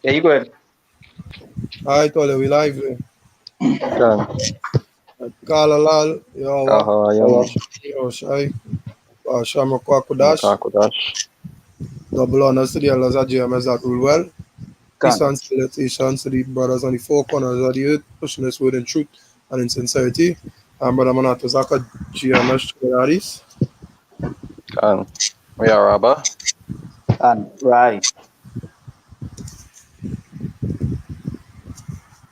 Yeah, you go ahead. I thought we live there. Can. Kalalal, Yawa, Yum. Yoshai, Shama Kwakudash, Makakudash. double honors to the elders of GMS that rule well. Peace Can. and salutations to the brothers on the four corners of the earth, pushing this word in truth and in sincerity. And Brother Manatozaka, GMS Chukadaris. Can. We are Rabba. And right.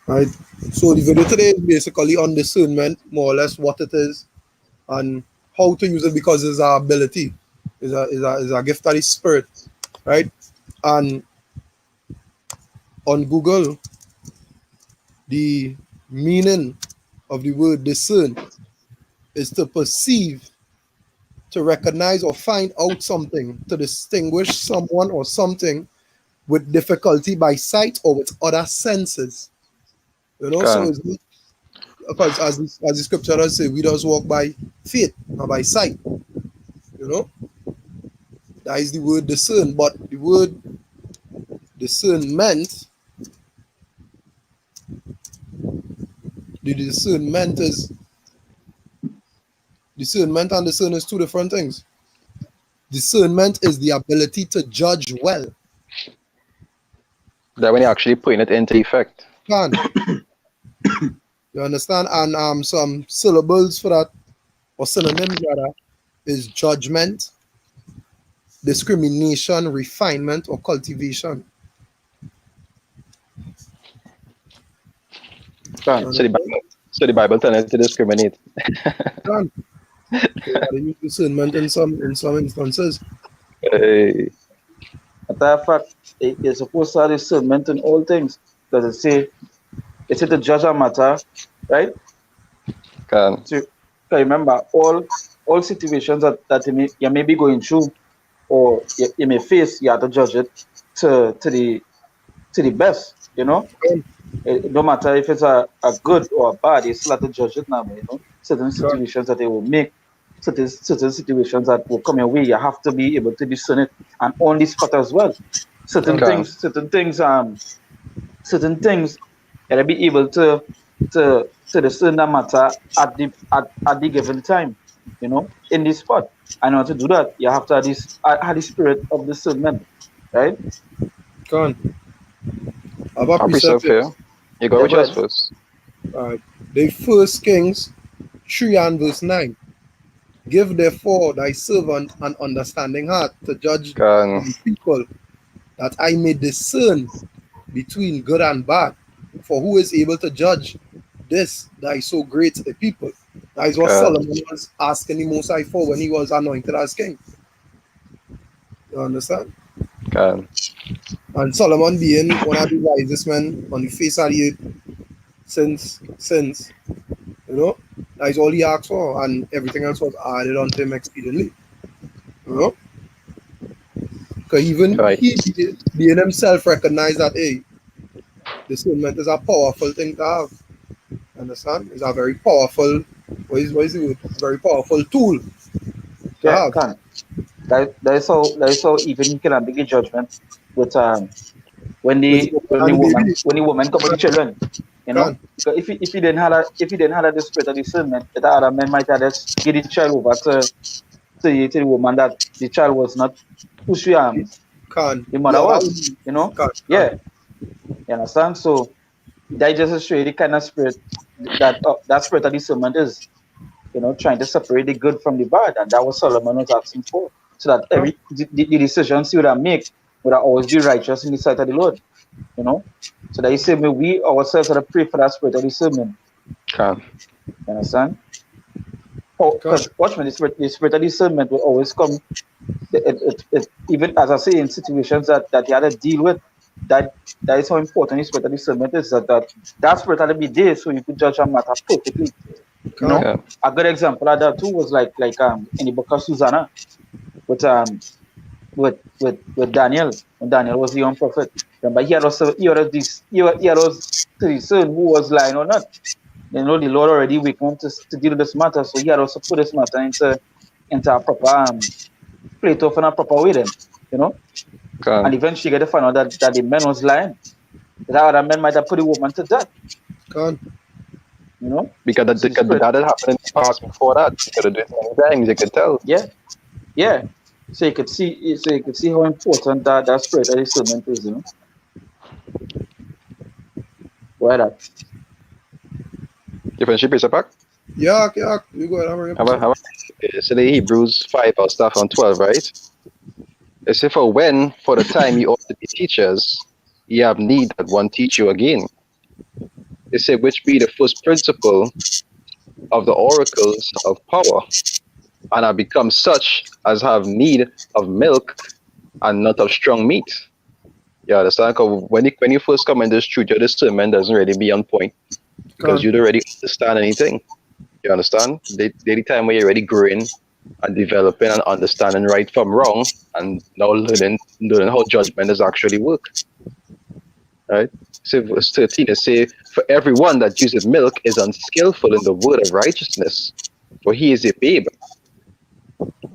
Right. So the video today is basically on discernment, more or less what it is and how to use it because it's our ability, is a gift of the spirit, right? And on Google, the meaning of the word discern is to perceive, to recognize or find out something, to distinguish someone or something with difficulty by sight or with other senses. So Can. it's not, because as the scripture does say, we just walk by faith, not by sight. You know, that is the word discern. But the word discernment, the discernment is discernment and discern is two different things. Discernment is the ability to judge well. That when you actually putting it into effect. Can you understand? And some syllables for that, or synonyms rather, is judgment, discrimination, refinement, or cultivation. Can. So the Bible tells us to discriminate. Can. So you gotta use discernment in some instances. Hey. Matter of fact, you're supposed to have discernment in all things. Because it's to judge a matter, right? Can. So remember, all situations that you may be going through or you may face, you have to judge it to the best, It no matter if it's a good or a bad, you still have to judge it now, Certain situations that they will make, certain situations that will come your way, you have to be able to discern it and on the spot as well. Certain Okay. things, you be able to discern that matter at the given time, in this spot. And in order to do that, you have to have the spirit of discernment, right? Can. About I'll be so precept here. fair. You go Yeah, with go yours ahead. first. Alright. The first Kings 3 and verse 9. Give therefore thy servant an understanding heart to judge Can. thy people, that I may discern between good and bad. For who is able to judge this thy so great a people? That is what Can. Solomon was asking the Most High for when he was anointed as king. You understand? Can. And Solomon being one of the wisest men on the face of the earth since that is all he asked for, and everything else was added unto him exceedingly. You know? Because even Right. he being himself recognized that, hey, discernment is a powerful thing to have. Understand? It's a very powerful, what is the word? Very powerful tool to Yeah, have. can. That is how even you can make a judgment with when With the when the and woman baby, when the woman come with the children, can. because if you didn't have the spirit of discernment, the other men might have just give the child over to the woman that the child was not who she Can. the The mother other was, woman, can. yeah, you understand. So that just show you the kind of spirit that spirit of discernment is, trying to separate the good from the bad, and that was Solomon was asking for, so that Can. the decisions he would have make would have always be righteous in the sight of the Lord, So that he said, may we ourselves have to pray for that spirit of discernment. Can. You understand? Oh, Can. because watch me, the spirit of discernment will always come. Even as I say, in situations that you had to deal with, that is how important the spirit of discernment is. That spirit had to be there so you could judge a matter perfectly. Can. Can. A good example of that too was like in the book of Susanna with with Daniel, when Daniel was a young prophet. Remember, he had also to discern who was lying or not. The Lord already weak him to deal with this matter, so he had also put this matter into a proper plate off in a proper way then, Can. and eventually get to find out that the man was lying. That other man might have put the woman to death, Con. you know. Because See the spirit. that had happened in the past before that. You could have done many things, you could tell. Yeah, yeah. So you could see how important that spirit of discernment is, you know. Why that? You finish your piece of pack? Yeah, yeah. You go ahead, I'm ready. How about so the Hebrews 5 or stuff on 12, right? It says, for the time you ought to be teachers, ye have need that one teach you again. It said, which be the first principle of the oracles of power, and have become such as have need of milk and not of strong meat. You understand? 'Cause when you first come in this truth, your discernment doesn't really be on point because Con. you don't really understand anything. You understand? The time where you're already growing and developing and understanding right from wrong, and now learning how judgment does actually work. Right? So verse 13 it say, for everyone that useth milk is unskillful in the word of righteousness, for he is a babe.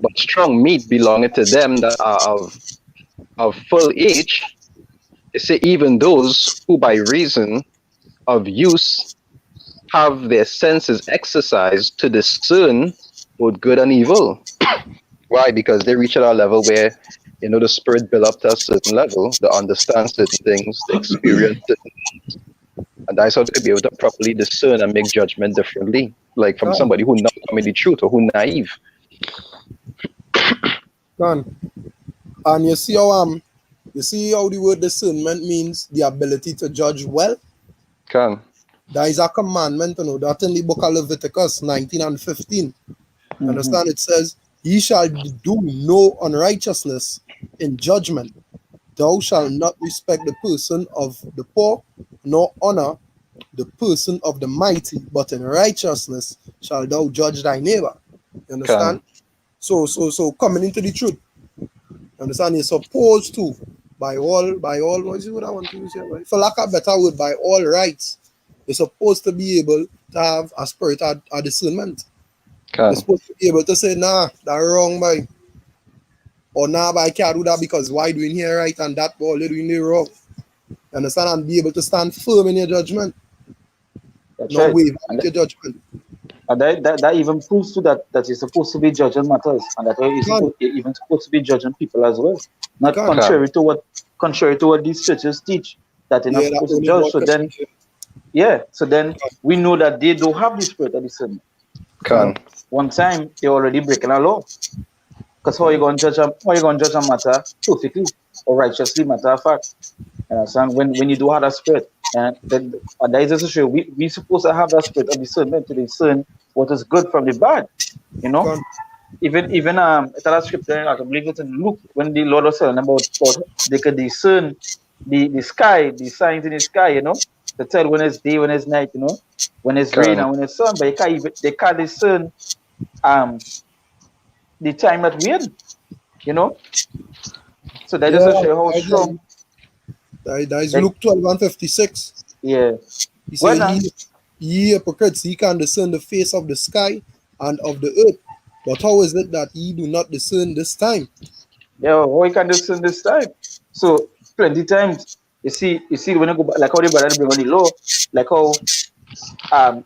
But strong meat belongeth to them that are of full age. It say even those who by reason of use have their senses exercised to discern both good and evil. Why? Because they reach at a level where the spirit build up to a certain level, to understand certain things, to experience certain, and that's how they could be able to properly discern and make judgment differently, like from Con. somebody who not coming the truth or who naive. Con. And you see how the word discernment means the ability to judge well. Can That is a commandment, that in the book of Leviticus 19 and 15. Mm-hmm. Understand? It says, ye shall do no unrighteousness in judgment. Thou shalt not respect the person of the poor, nor honor the person of the mighty, but in righteousness shall thou judge thy neighbor. You can understand? So coming into the truth. You understand? You're supposed to, by all, what is it what I want to use here? Right? For lack of a better word, by all rights, you're supposed to be able to have a spirit of discernment. You're can supposed to be able to say, nah, that wrong, boy. Or nah, but I can't do that because why doing here right and that boy doing there wrong. You understand? And be able to stand firm in your judgment. That's No right. waver And with your judgment. that even proves to that you're supposed to be judging matters, and that Can, you're even supposed to be judging people as well. Not can. can contrary to what these churches teach, that you're not Yeah, that supposed to only judge. God So can then, yeah, so then we know that they don't have the spirit of discernment. can, can One time they're already breaking a law. Because can, how you gonna judge a matter perfectly or righteously, matter of fact. You understand? When you do have that spirit, and that is also true. We supposed to have that spirit of discernment to discern what is good from the bad. You know, can, even it's that scripture, I believe it's in Luke, when the Lord was telling about they could discern the sky, the signs in the sky, you know, to tell when it's day, when it's night, you know, when it's rain can and when it's sun, but they can't discern um the time that we're in, you know. So that just yeah, to show how that, strong that is that Luke 12 and 56. yeah. He Well said, now, ye hypocrites, ye can discern the face of the sky and of the earth. But how is it that ye do not discern this time? yeah, how you can discern this time? So plenty times you see when you go back, like how they brother bring on the law, like how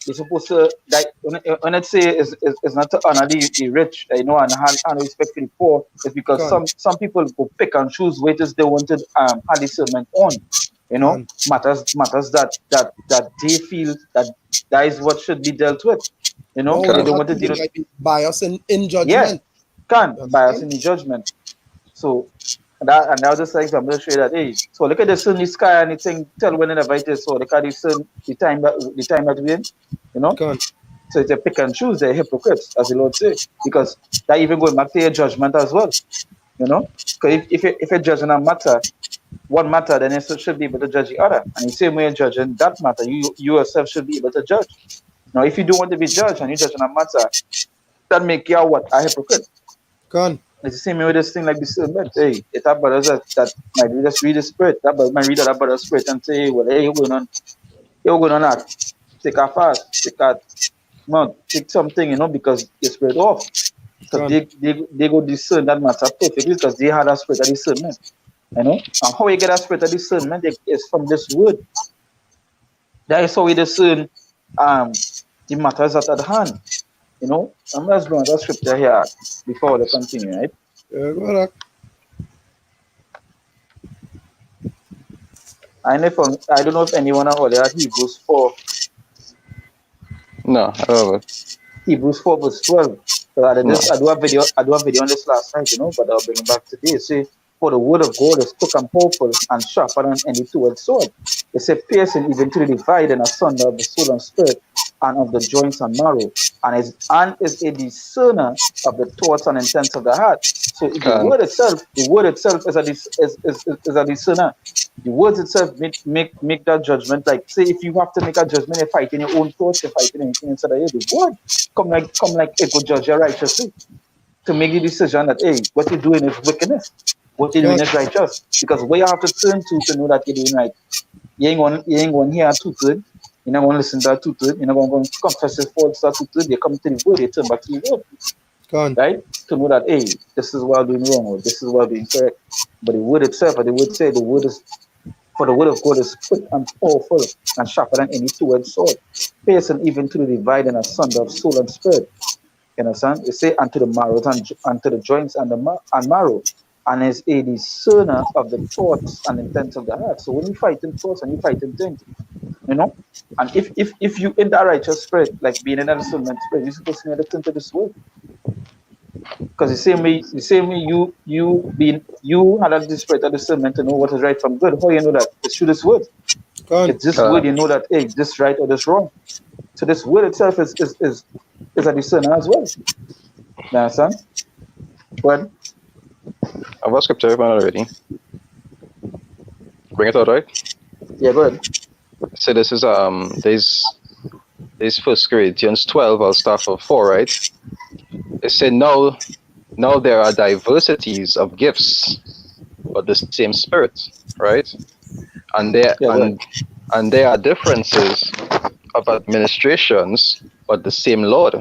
you're supposed to like when it say is not to honor the rich, you know, and have respect for the poor, it's because Can, some people go pick and choose wages they wanted have discernment on, you know, can. matters that they feel that is what should be dealt with, you know, No, they they can don't not want to they deal with, might be biased in yeah, judgment. can You bias understand? in the judgment. So and now just like I'm gonna show you that, hey, so look at the sun, the sky, and the thing tell whenever it is. So look at the sun, the time that we're in, you know. Can, So it's a pick and choose, they're hypocrites, as the Lord say, because that even going back to your judgment as well, you know. Because if you're judging a matter, one matter, then you should be able to judge the other. And the same way you're judging that matter, you yourself should be able to judge. Now, if you don't want to be judged and you're judging a matter, that make you what? A hypocrite. can, It's the same way with this thing like discernment. Hey, it have brothers that might just read the spirit. That brother might read that brother's spirit and say, well, hey, you're going on that. Take a fast, take a month, take something, you know, because your spirit off. Because can. they go discern that matter perfectly because they had that spirit of discernment. You know, and how you get that spirit of discernment is from this word. That is how we discern the matters at hand. You know, I'm just going to scripture here before we continue, right? Yeah, go ahead. I don't know if anyone out there at Hebrews 4, No, I don't know. Hebrews 4 verse 12. So No. I do a video on this last night, you know, but I'll bring it back today. Say, for the word of God is quick and powerful and sharper than any two-edged sword. It said, piercing even to the dividing asunder of the soul and spirit and of the joints and marrow, and is a discerner of the thoughts and intents of the heart. So Can the word itself is a discerner. The words itself make that judgment. Like, say, if you have to make a judgment, you're fighting your own thoughts, you're fighting anything inside of you. The word come like it will judge you righteously to make the decision that, hey, what you're doing is wickedness, what you're doing Con, is righteous. Because where you have to turn to know that you're doing right. You ain't going to hear a two-third. You're not going to listen to a two-third. You're not going to confess your faults to a two-third. You come to the word, you turn back to the word, con, right? To know that, hey, this is what I'm doing wrong, or this is what I'm doing correct. But the word itself, or the word say, for the word of God is quick and powerful and sharper than any two-edged sword, piercing even to the dividing asunder of soul and spirit. You understand? It say unto the marrow and to the joints and marrow, and is a discerner of the thoughts and intents of the heart. So when you fight in thoughts and you fight in things, you know, and if you in that righteous spirit, like being in that discernment spirit, you're supposed to be able to turn to this word. Because the same way you had that spirit of discernment to know what is right from good. How you know that? It's through this word. con. It's this word can you know that, hey, this right or this wrong. So this word itself is a discerner as well. You understand? But I've got scripture open already. Bring it out, right? yeah, go ahead. So this is there's First Corinthians 12. I'll start from 4, right? It said now there are diversities of gifts, but the same Spirit, right? And there Yeah, go ahead. and and there are differences of administrations, but the same Lord,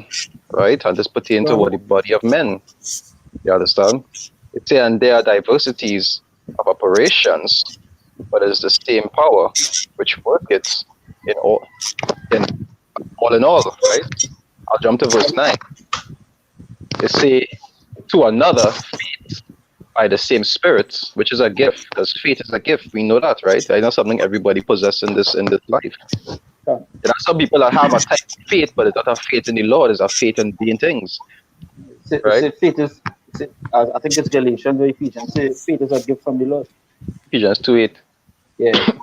right? And this pertains to Con, what the body of men. You understand? It says, and there are diversities of operations, but it's the same power which worketh in all in all, right? I'll jump to verse 9. It say, to another by the same Spirit, which is a gift, because faith is a gift. We know that, right? I know something everybody possesses in this life. Yeah. There are some people that have a type of faith, but it's not a faith in the Lord, it's a faith in being things, right? Say faith is. I think it's Galatians or Ephesians. Say faith is a gift from the Lord. Ephesians 2:8. Yeah.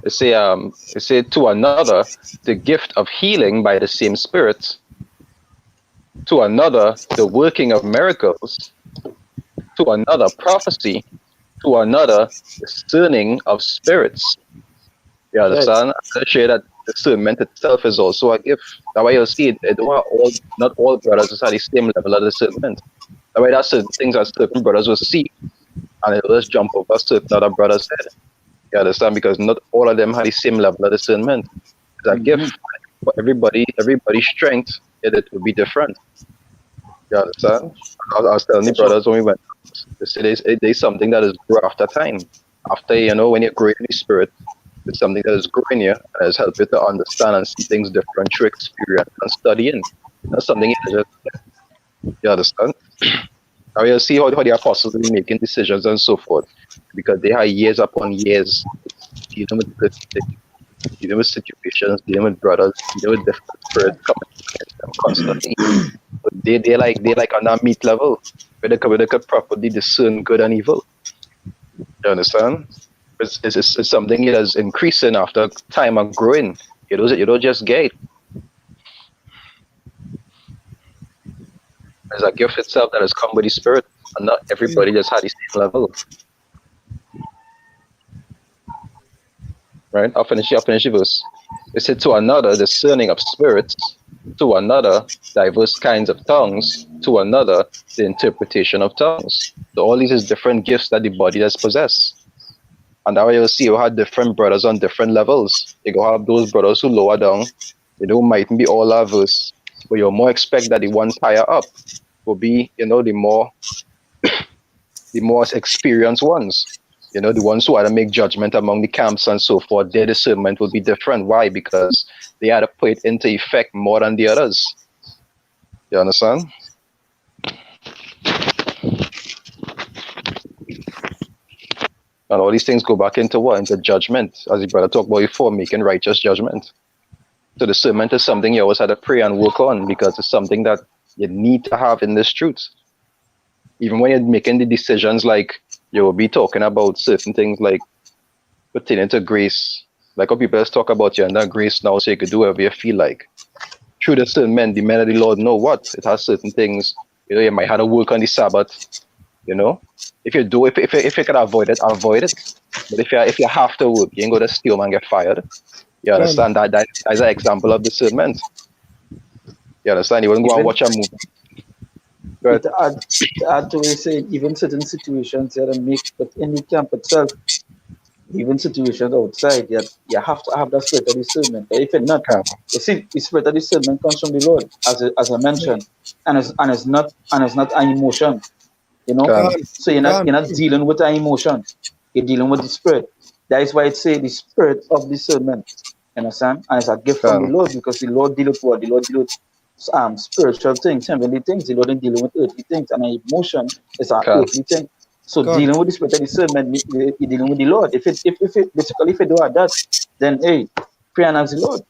It say to another the gift of healing by the same Spirit, to another the working of miracles, to another prophecy, to another discerning of spirits. You Right. understand? I share that discernment itself is also a gift. That way you'll see it don't have not all brothers is at the same level of discernment. That way there's certain things that certain brothers will see and it'll just jump over certain other brothers' head. You understand? Because not all of them have the same level of discernment. It's a Mm-hmm. gift. But everybody's strength it will be different. You understand? I was telling the For sure. brothers when we went, they say there's something that is grow after time. After when you're growing in the spirit, it's something that is growing you and has helped you to understand and see things different through experience and studying. Not something you just you understand. Now you'll see how the apostles are making decisions and so forth. Because they had years upon years dealing with good things, dealing with situations, dealing with brothers, dealing with different spirits coming against them constantly. But they like on that meat level where they could properly discern good and evil. You understand? It's something that is increasing after time and growing. You don't just get it. There's a gift itself that has come with the spirit, and not everybody just had the same level. Right? I'll finish the verse. It said to another discerning of spirits, to another diverse kinds of tongues, to another the interpretation of tongues. So all these is different gifts that the body does possess. And that way you'll see you have different brothers on different levels. You go have those brothers who lower down, mightn't be all averse, but you'll more expect that the ones higher up will be, the more experienced ones. The ones who had to make judgment among the camps and so forth, their discernment will be different. Why? Because they had to put it into effect more than the others. You understand? And all these things go back into what? Into judgment, as the brother talked about before, making righteous judgment. So discernment is something you always had to pray and work on, because it's something that you need to have in this truth. Even when you're making the decisions, like you will be talking about certain things like pertaining to grace, like what people talk about you under grace now, so you could do whatever you feel like. Through discernment, the men of the Lord know what it has certain things. You might have to work on the Sabbath. If you do, if you can avoid it, avoid it. But if you have to work, you ain't going to steal and get fired. You understand that is an example of discernment. You understand? You wouldn't go and watch a movie. It add to what you say, even certain situations you have to make, but in the camp itself, even situations outside, you have to have that spirit of discernment. But if you're not, you see, the spirit of discernment comes from the Lord, as I mentioned, and it's not an emotion, So you're not dealing with an emotion, you're dealing with the spirit. That is why it say the spirit of discernment. You understand? And it's a gift from the Lord, because the Lord deal with what? The Lord deal with spiritual things, heavenly things. The Lord ain't dealing with earthly things, and an emotion is an earthly thing. So dealing with the spirit of discernment, you're dealing with the Lord. If it basically if you do that, then hey, pray and ask the Lord,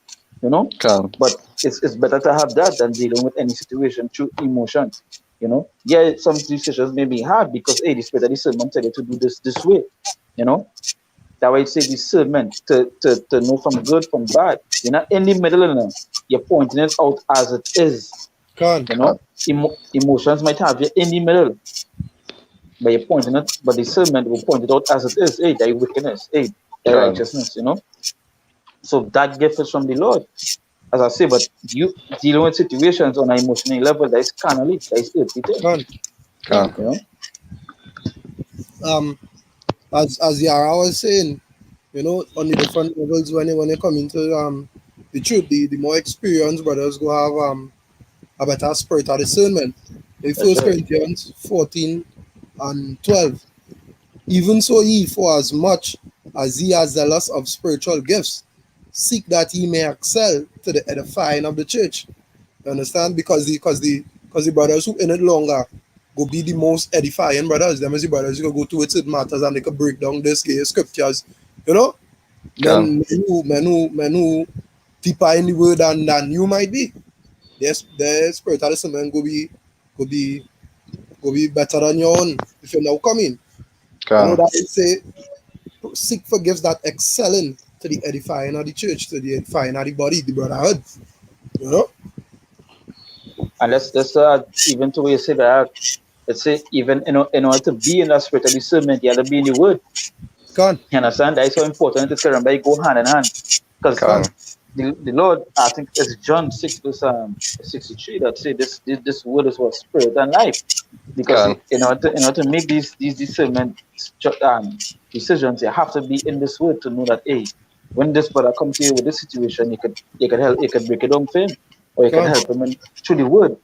But it's better to have that than dealing with any situation through emotion. Yeah, some decisions may be hard because hey, the spirit of discernment tell you to do this way. That way it say discernment to know from good from bad. You're not in the middle, you're pointing it out as it is. Emotions might have you in the middle, but you're pointing it, but discernment will point it out as it is. Hey, thy wickedness, hey, thy righteousness, So that gift is from the Lord, as I say, but you dealing with situations on an emotional level that is carnally, that is earthly thing. As Yara was saying, on the different levels when you come into the truth, the more experienced brothers go have a better spirit of discernment. In First Corinthians 14 and 12. Even so ye, for as much as ye are zealous of spiritual gifts, seek that ye may excel to the edifying of the church. You understand? Because the brothers who in it longer go be the most edifying brothers. Them is the brothers who can go to it certain matters and they can break down this scriptures. Men who deeper in the word than you might be. Their spirit of discernment go be better than your own if you're now coming. That is say seek for gifts that excelling to the edifying of the church, to the edifying of the body, the brotherhood. And let's even to where you say that, let's say even in order to be in that spirit of discernment, you have to be in the word. You understand? That is so important. It is remember you go hand in hand. Because the Lord, I think it's John 6 verse 63 that say this word is what spirit and life. Because in order to make these discernment decisions, you have to be in this word to know that hey, when this brother comes to you with this situation, you could help, you could break it down for him, or you can help him through the word.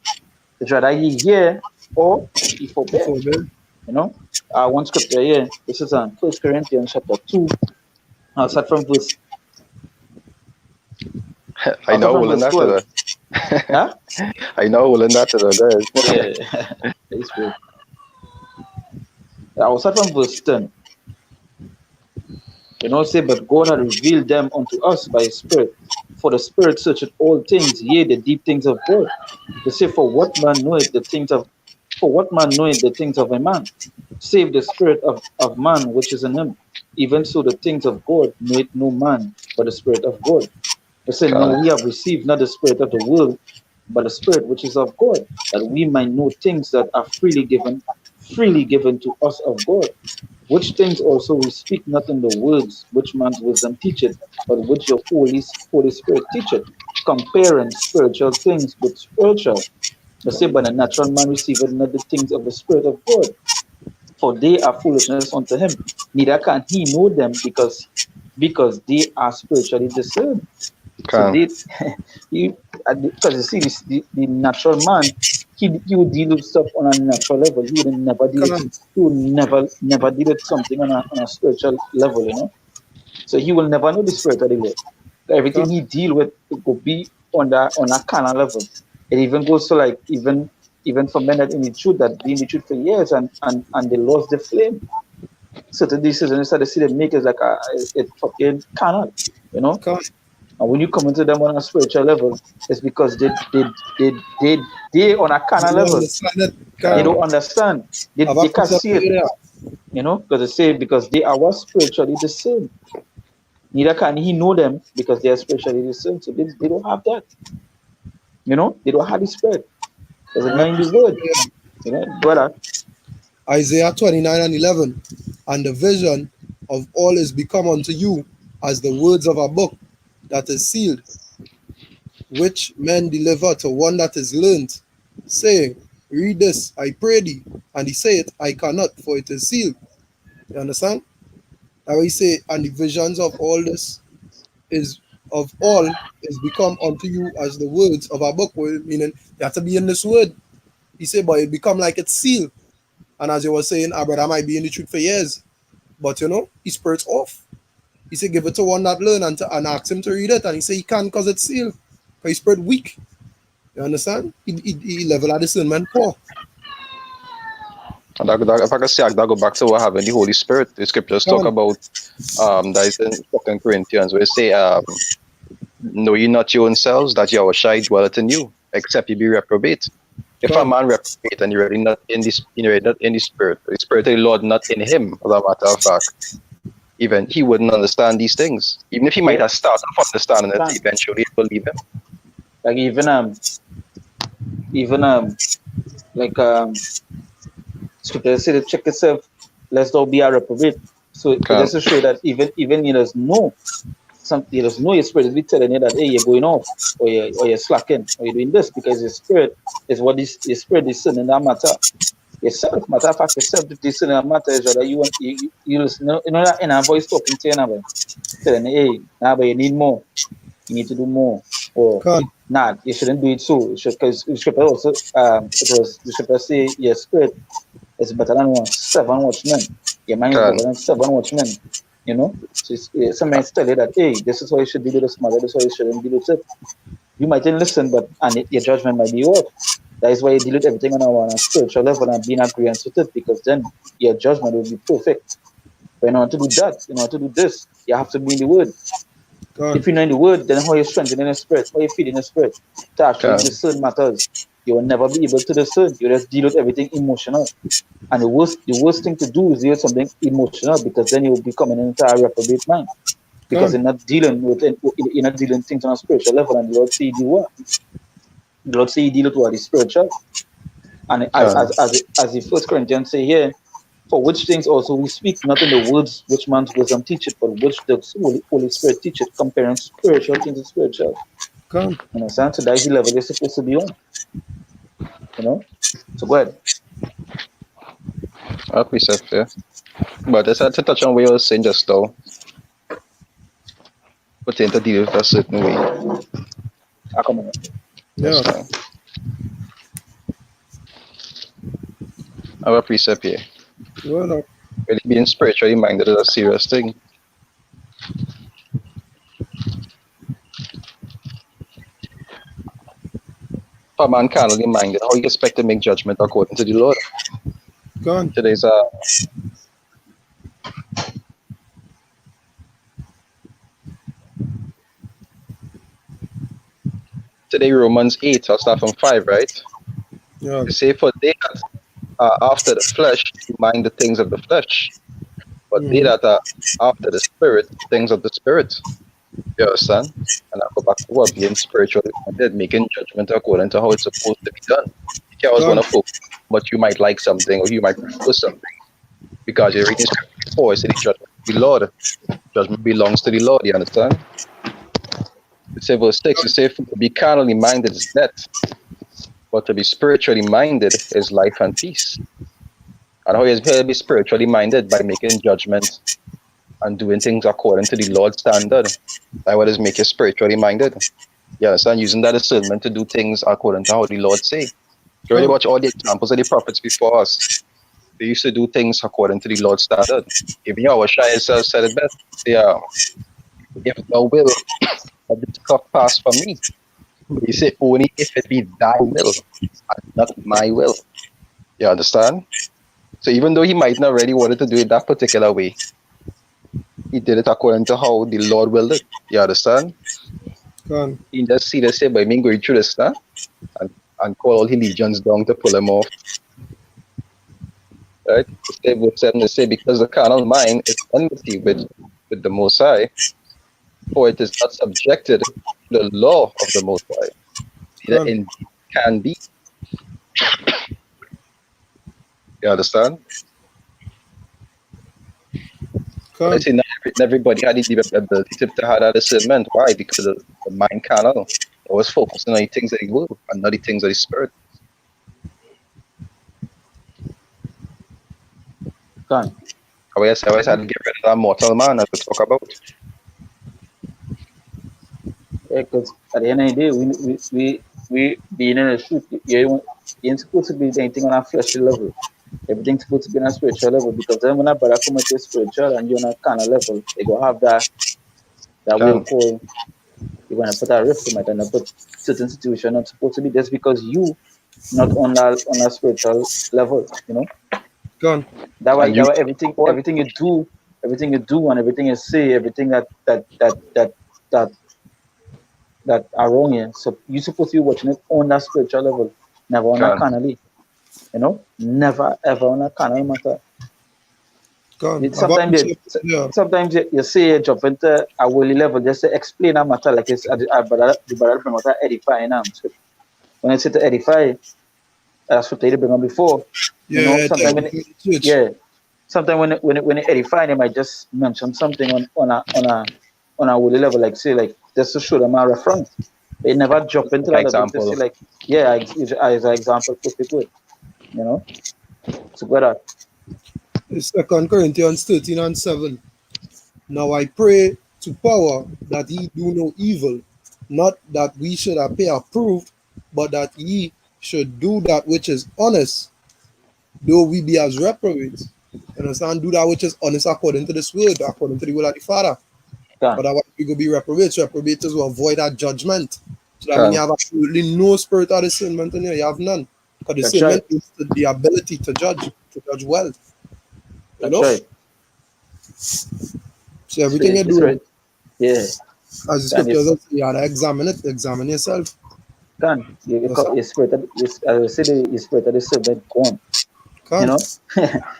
It's rather he hear or he forbear. One scripture here. This is on 1 Corinthians chapter 2. I'll start from verse. I know all in that. Huh? I know all in that. Yeah, it's good. I will start from verse 10. Say, but God had revealed them unto us by his Spirit. For the Spirit searcheth all things, yea, the deep things of God. They say, for what man knoweth the things of a man, save the spirit of man which is in him. Even so the things of God knoweth no man, but the Spirit of God. They say, no, we have received not the spirit of the world, but the Spirit which is of God, that we might know things that are freely given to us of God. Which things also we speak not in the words which man's wisdom teacheth, but which your Holy Spirit teacheth, comparing spiritual things with spiritual. They say, but a natural man receiveth not the things of the Spirit of God, for they are foolishness unto him. Neither can he know them because they are spiritually discerned. So they, because you see, the natural man he would deal with stuff on a natural level. He would never deal with Come he would never deal with something on a spiritual level, you know. So he will never know the spirit of the Lord. Everything come he deal with it could be on a carnal level. It even goes to like even for men that in the truth that been in the truth for years and they lost the flame. Certain decisions that they see them make is like it fucking carnal, you know. come. And when you come into them on a spiritual level, it's because they on a You carnal don't level. understand it. They Come. Can don't understand. Have a They can't precept see for it, you there. you know, because they say because they are what spiritually the same. Neither can he know them because they are spiritually the same. So they don't have that. You know, they don't have the spirit. There's a Have a man in the precept word, for you you know, brother. Isaiah 29:11. And the vision of all is become unto you as the words of a book that is sealed, which men deliver to one that is learned, saying, read this, I pray thee. And he saith, I cannot, for it is sealed. You understand? Now he say, and the visions of all this is of all is become unto you as the words of a book, meaning you have to be in this word. He said, but it become like it's sealed. And as you were saying, Abraham might be in the truth for years, but you know, his spirit's off. He said, give it to one that learn and ask him to read it. And he said, he can't because it's sealed. Because his spirit weak. You understand? He level of discernment poor. and if I can say that go back to what having the Holy Spirit, the scriptures talk Can, about that is in 2 Corinthians where it say know ye not your own selves that Yahweh Shai dwelleth in you, except ye be reprobate. If a can, man reprobate and you're really not in this, you're really not in the spirit of the Lord not in him, as a matter of fact, even he wouldn't understand these things. Even if he might Yeah, have started off understanding it, can. eventually it will leave him. Like even like scripture said, check yourself, lest thou be a reprobate. So it Can just to show that even you just know some you just know your spirit is be telling you that hey you're going off or you're slacking or you're doing this because your spirit is what this your spirit is saying in that matter. Yourself, matter of fact, yourself the sin in that matter is that you listen, you know that inner voice talking to you now, telling you, hey, now but you need more, you need to do more. Or can, nah, you shouldn't do it so. You should because the scripture also it was the scripture say your spirit is better than seven watchmen. Your mind is can better than seven watchmen. You know? So some might tell you that, hey, this is how you should deal with this matter, this is how you shouldn't deal with it. You might not listen, but and your judgment might be off. That is why you deal with everything on a spiritual level and be in agreement with it, because then your judgment will be perfect. But in order to do that, in order to do this, you have to be in the word. can, If you're not in the word, then how you strengthening the spirit, how you feeding the spirit to actually can discern matters. You will never be able to discern. You just deal with everything emotional. And the worst thing to do is deal with something emotional because then you'll be coming into a reprobate mind. Because can, you're not dealing things on a spiritual level, and the Lord say you do what? The Lord say you deal with what is spiritual. And can as the First Corinthians say here, for which things also we speak, not in the words which man's wisdom teach it, but which the Holy Spirit teach it, comparing spiritual things to spiritual. can. You understand? So that is the level you're supposed to be on. You know? So go ahead. I precept there. But just to touch on what you were saying just now, pertain to deal with a certain way. I come on. That's Yeah. fine. I have a precept here. Well, Really being spiritually minded is a serious thing. If a man carnally minded, how you expect to make judgment according to the Lord? can, Today's today Romans 8, I'll start from 5, right? yeah. You say, for they that are after the flesh mind the things of the flesh, but they Mm-hmm. that are after the spirit, things of the spirit. You understand? And I go back to what being spiritually minded, making judgment according to how it's supposed to be done. You can't always want Can, to focus, but you might like something or you might prefer something because you're reading scripture before. It's the judgment of the Lord. Judgment belongs to the Lord. You understand? It says verse 6, it says, to be carnally minded is death, but to be spiritually minded is life and peace. And how is to be spiritually minded? By making judgment and doing things according to the Lord's standard. That what is make you spiritually minded. You understand? Using that discernment to do things according to how the Lord say. You already watch all the examples of the prophets before us. They used to do things according to the Lord's standard. Even Yahushua himself said it best. Yeah, if thou will, let this cup pass from me. He said, only if it be thy will, and not my will. You understand? So even though he might not really wanted to do it that particular way, he did it according to how the Lord willed it. You understand? Can. He just see this say by me going through this, huh? And call all his legions down to pull him off. Right? Verse 7 to say, because the carnal mind is enmity with the Most High, for it is not subjected to the law of the Most High. That indeed can be. You understand? I say not everybody had the ability to have that discernment. Why? Because the mind carnal always focusing on the things of the world and not the things of the spirit. Can. I always had to get rid of that mortal man as we talk about. Because at the end of the day, we being in the truth, you ain't supposed to be anything on a fleshly level. Everything's supposed to be on a spiritual level, because then when a brother come to spiritual and you're on a kind of level, they go have that will call. You're gonna put a rift in it and put certain situation not supposed to be just because you not on a spiritual level, you know. Gone. That why everything you do and everything you say, everything that are wrong here. So you're supposed to be watching it on that spiritual level, never on a carnally. You know? Never ever on a carnal matter. Sometimes you say you jump into a worldly level just to explain a matter like it's the brother from matter edifying them. So when I say to edify, that's what they bring on before. Yeah, you know, sometimes when it edify, they might just mention something on a worldly level, like say like just to show them a reference. They never jump into that level to say like, yeah, as an example, perfect good. You know? So what that? It's 2 Corinthians 13:7. Now I pray to power that ye do no evil, not that we should appear approved, but that ye should do that which is honest, though we be as reprobates. Understand? Do that which is honest according to this word, according to the will of the Father. Yeah. But that we go be reprobates. Reprobates will avoid that judgment. So that when you have absolutely no spirit of discernment in you, you have none. Because discernment is the ability to judge well. You know? Right. So everything you do, right. Yeah. As the scriptures say, you gotta examine it, examine yourself. Your spirit, as I said, your spirit of discernment gone. You know?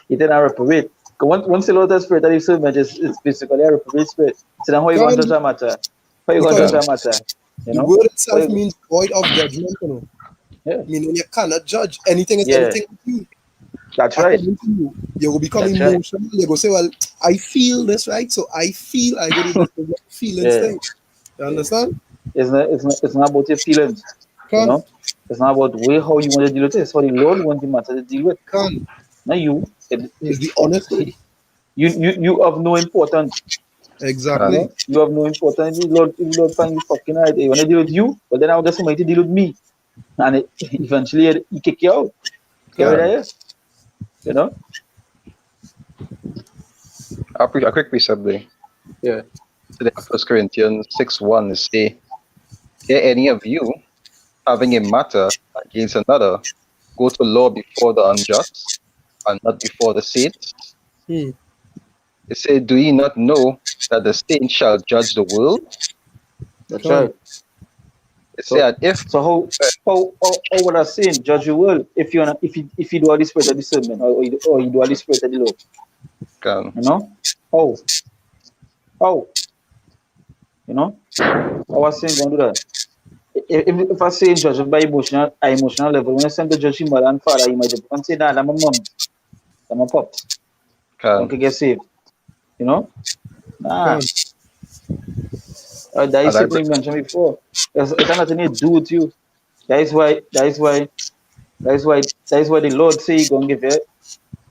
You didn't reprobate. Once the Lord has spirit of discernment, it's basically a reprobate spirit. So then how you going to judge that matter? How you going to judge that matter? You know? The word itself means void of judgment, you know. Yeah. Meaning you cannot judge. Anything is anything with you. That's right. You will become emotional. Right. You go say, well, I feel this, right? So I feel I go to this feelings thing. You understand? It's not about your feelings. You know? It's not about how you want to deal with it. It's how the Lord wants the matter to deal with. Not you. It's the honest way. You have no importance. Exactly. You have no importance. The Lord find you fucking right. He want to deal with you, but then I'll get somebody to deal with me. And eventually he kick you out. Get rid of you. You know? A quick precept there. Yeah. Today, 1 Corinthians 6:1 is say, "Dare any of you, having a matter against another, go to law before the unjust, and not before the saints?" It said, "Do ye not know that the saints shall judge the world?" That's right. It said, how would I say judge the world if you do all this spirit of discernment or you do all this spirit of the Lord? You know? How? You know? How I saying going to do that? If I say judge by emotional level, when I send to judge your mother and father, you might just say that I'm a mom, I'm a pops. Don't get saved. You know? Nah. That is something you mentioned before. It's nothing to do with you. That is why the Lord say He gonna give you.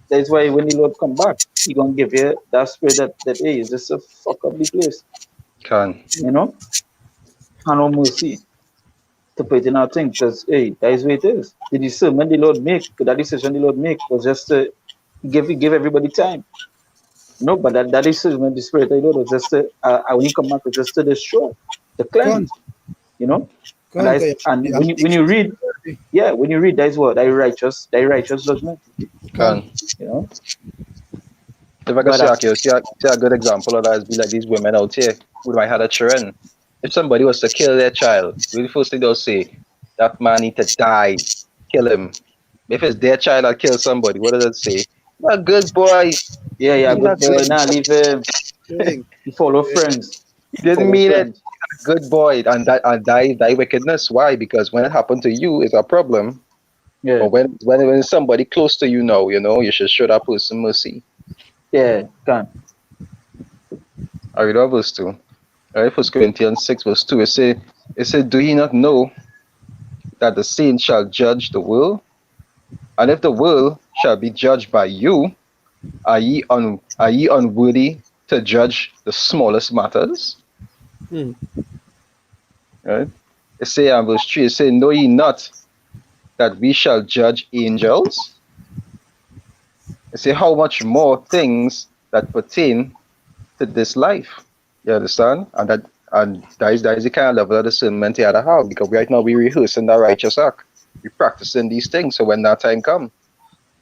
That is why when the Lord come back, He gonna give you that spirit that hey, is just a fuck up the place. You know? And no mercy. to put it in our thing, because hey, that is what it is. The discernment the Lord make, that decision the Lord make was just to give everybody time. No, but that decision, the spirit of the Lord was just to when he come back, was just to destroy, to Gone, cleanse, you know. And gone, that is, guy. and Yeah, when you read, yeah, when you read, that is what that righteous judgment, gone. Can you know. if I could But say, okay, see a good example of that is be like these women out here who might have a children. If somebody was to kill their child, the first thing they'll say, that man need to die, kill him. If it's their child that kills somebody, what does it say? You're a good boy. yeah, You yeah, mean a good boy. good Now boy. leave him. Dang. You follow friends. You You didn't follow mean it. friends. Good boy. And die wickedness. Why? Because when it happened to you, it's a problem. Yeah, But when it's somebody close to you now, you should show that person mercy. yeah, can. I read over verse 2. All right, First Corinthians 6, verse 2. It said, do ye not know that the saints shall judge the world? And if the world shall be judged by you, are ye unworthy to judge the smallest matters? Hmm. Right? It say in verse 3, it say, know ye not that we shall judge angels? It say, how much more things that pertain to this life? You understand? And that is the kind of level of discernment you have to have, because right now we rehearsing that righteous act. We practicing these things, so when that time come,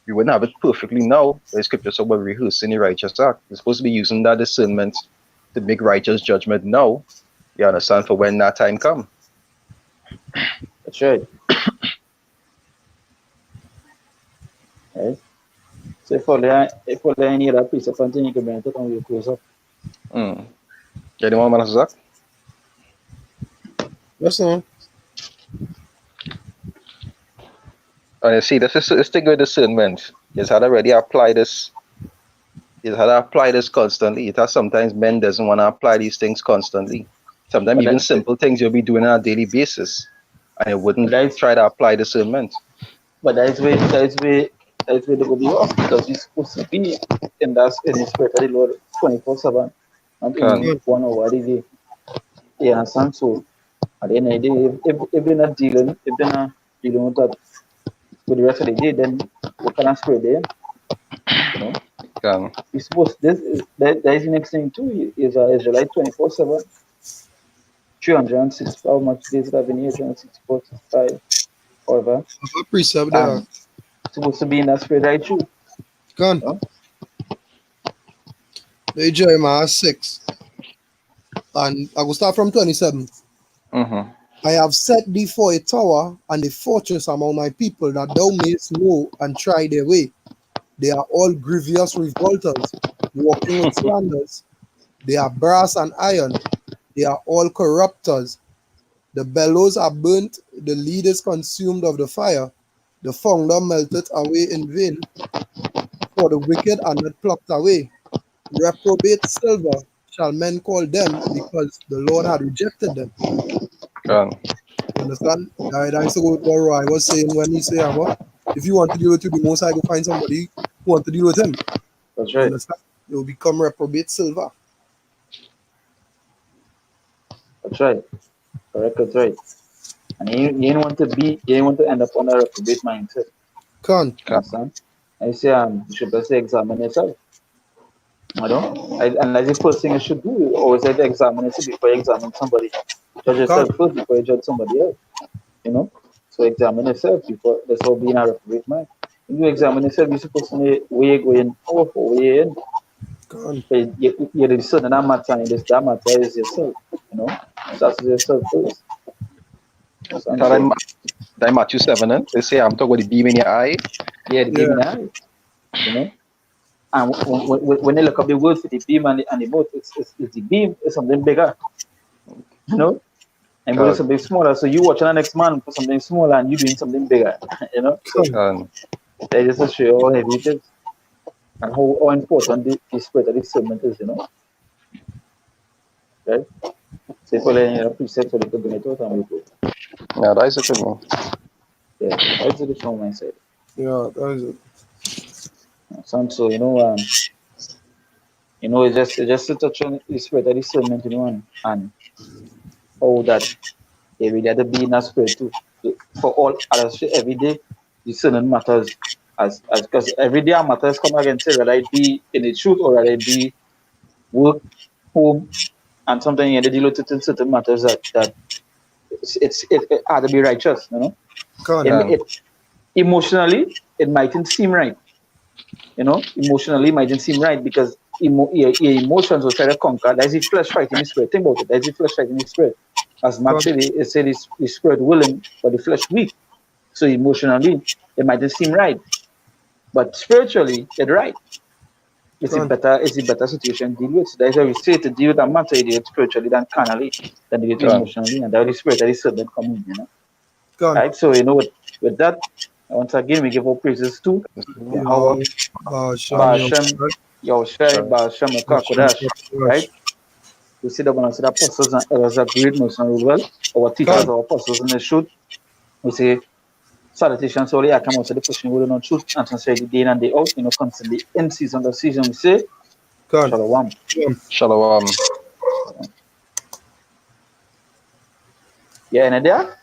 we wouldn't have it perfectly now. The scripture said we're rehearsing the righteous act. We're supposed to be using that discernment to make righteous judgment now. You understand? For when that time come. That's right. Right. So if for any other piece of content, you can bring it on your close up. Mm. Anyone want to say? That's all. And you see, this thing with discernment is how to already apply this. Is how to apply this constantly. It has sometimes men doesn't want to apply these things constantly. Sometimes But even simple things you'll be doing on a daily basis, and you wouldn't that is try to apply discernment. but that is where they go be off, because you're supposed to be in the spirit of the Lord 24/7, not only Can Gone, 1 hour a day. You understand? So at the end of the day, if they're not dealing, if they're not dealing with that for the rest of the day, then what kind of spirit they in? You know? can You're supposed that is the next thing too, is Israelite 24/7, 360 how much days that have been here, 364, 65, however. a precept there. And supposed to be in that spirit right through. Gone. You know? They Jeremiah 6. And I will start from 27. mm-hmm. I have set thee for a tower and a fortress among my people, that thou mayest know and try their way. They are all grievous revolters, walking with slanders. They are brass and iron. They are all corrupters. The bellows are burnt, the lead is consumed of the fire. The founder melteth away in vain, for the wicked are not plucked away. Reprobate silver shall men call them, because the Lord had rejected them. Can You understand? That is what Roy was saying when he said, if you want to deal with you, the most I go find somebody who want to deal with him. That's You right. understand? You will become reprobate silver. That's right. Correct. That's right. And you didn't want to you didn't want to end up on a reprobate mindset. Con, You can understand? I say, you should just examine yourself. You know? And that's the first thing you should do. Always have to examine yourself before you examine somebody. Judge con, yourself first before you judge somebody else. You know? So examine yourself before that's all being a reprobate mind. When you examine yourself, you're supposed to know where you're going out or where you're in. con. But you're the son that matter, and this that matter is yourself. You know? Start with yourself first. And that so, Matthew 7, eh? They say I'm talking about the beam in your eye. yeah, the Yeah, beam in the eye. You know? And when they look up the word for the beam and the boat, it's the beam is something bigger, you know, and boat is Can something smaller. So you watching the next man for something smaller and you doing something bigger, you know. So con. can that just to show you how heavy it is and how important the spirit of discernment is, you know, right? So if only you precept so they could bring it out and we go. Yeah, that is it with me. Yeah, that's it from my side. Yeah, that is it. Sounds so, it's just to touch on the spirit of discernment, you know, and how that they really have to be in a spirit too. For all others, every day, discerning matters as because every day our matters come against it, whether it be in the truth or whether it be work, home, and sometimes you have to deal with it in certain matters that it had to be righteous, you know. Con. It emotionally it mightn't seem right, you know. Emotionally it mightn't seem right because your emotions will try to conquer. That's the flesh fighting the spirit. Think about it. That's the flesh fighting the spirit. As Mark said, it said the spirit willing, but the flesh weak. So emotionally it mightn't seem right, but spiritually it's right. It's a better situation to deal with. So that's why we say to deal with a matter, you deal with spiritually than carnally, than deal with Con. emotionally, and that the spirit that is certain come in, you know. Con. Right? So, you know, with that, once again, we give our praises to Yahweh, Yahweh, Hashem, Ba'ashem, Yahushai, Ba'ashem, Kodash, right? We see that when I see the apostles and elders that great most and rule well, our teachers, our apostles in the truth, we say, salutations, sorry, I come out to the pushing word on truth, and sincerely day in and day out, you know, constantly in season, the season, we say, Con. Shalom. Shalom. Yeah, and there?